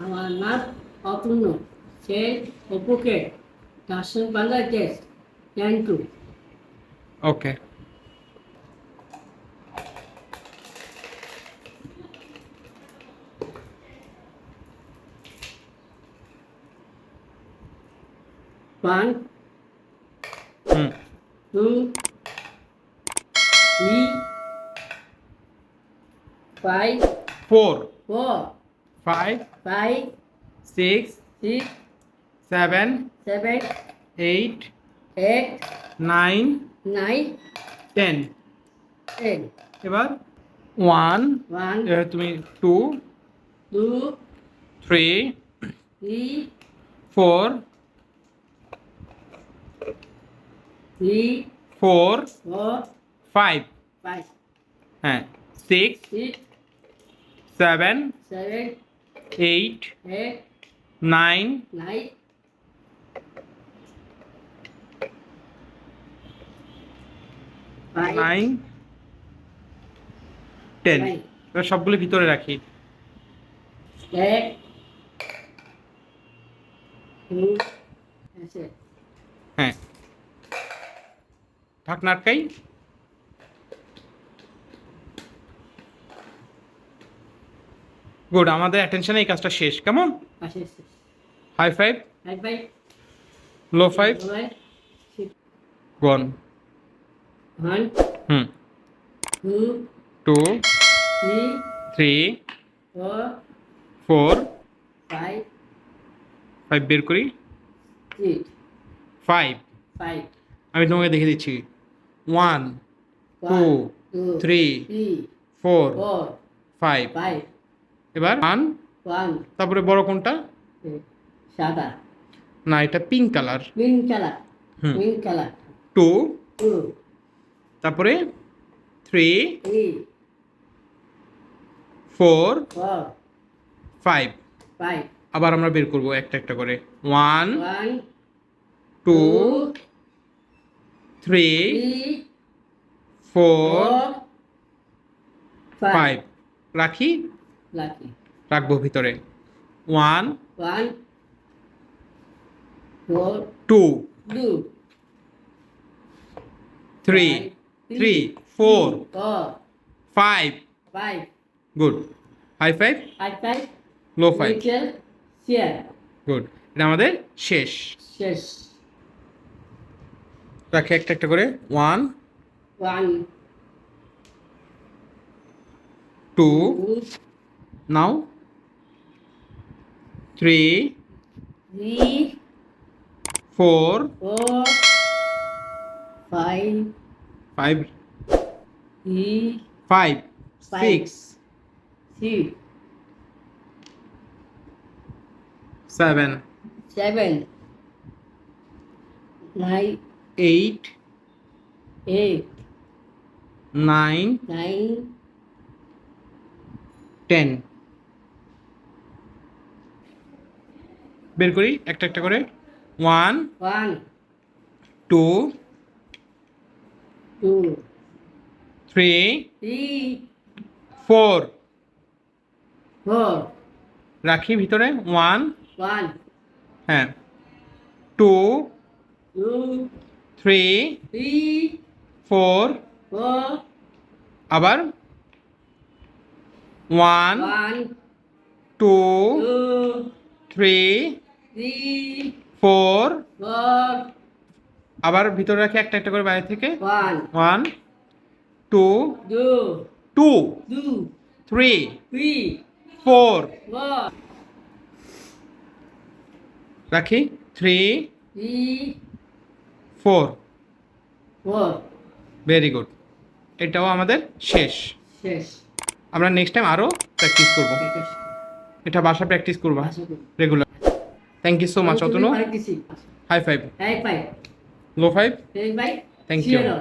আমার নাম অপূর্ণ, সে অপুকে দর্শন Bangladesh thank you. Okay. One hmm. Two three five 4 four 5 five 6 six 7 seven 8 eight 9 nine 10। Ten. এবার 1, ওয়ান তুমি 2 two 3 three 4 three 4 four 5, five হ্যাঁ 6 সিক্স 7 সেভেন 8 এইট 9 নাইন 9 10। এবার সবগুলো ভিতরে রাখি। এক টু আছে হ্যাঁ, ঢাকনা আটকাই। গুড, আমাদের অ্যাটেনশনে এই কাজটা শেষ। কেমন? আছে high five, five five low five, gone. One হুম। টু 2 থ্রি 3 ফোর 4 ফাইভ 5 বের করি। সিক্স 5, ফাইভ আমি তোমাকে দেখে দিচ্ছি। 1 2 টু 3 থ্রি 4 ফোর 5। ফাইভ এবার 1, ওয়ান তারপরে বড় কোনটা? সাদা না, এটা পিঙ্ক কালার। পিঙ্ক কালার হুম। পিঙ্ক কালার 2, টু তারপরে 3 থ্রি 4 ফোর 5। ফাইভ আবার আমরা বের করব একটা একটা করে। 1 one 2 two 3 three 4 four 5 five রাখি, লাকি রাখবো ভিতরে। 1 one four 2 two 3 3 4 four 5। Five good. High five, five five low five. নিচে চেয়ার গুড, এটা আমাদের শেষ। শেষ রাখি একটা একটা করে। 1 one 2 two now 3 three 4 four five 5 three 5 five 6 six 7 seven nine 8 eight 9 nine 10। বের করি একটা একটা করে। 1 ওয়ান 2 টু 3 থ্রি 4 ফোর রাখি ভিতরে। 1 ওয়ান হ্যাঁ 2 টু 3 থ্রি 4 ফোর আবার 1 ওয়ান 2 টু 3 থ্রি 4 ফোর আবার ভিতরে রাখি একটা একটা করে বাইরে থেকে। One 1 2 two 2 two 3 three 4 four রাখি 3 থ্রি 4। ফোর ভেরি গুড, এটাও আমাদের শেষ। শেষ আমরা নেক্সট টাইম আরও প্র্যাকটিস করব। এটা বাসা প্র্যাকটিস করবা regular. Thank you so much Atanu. High five, high five low five. Five bye thank you. Zero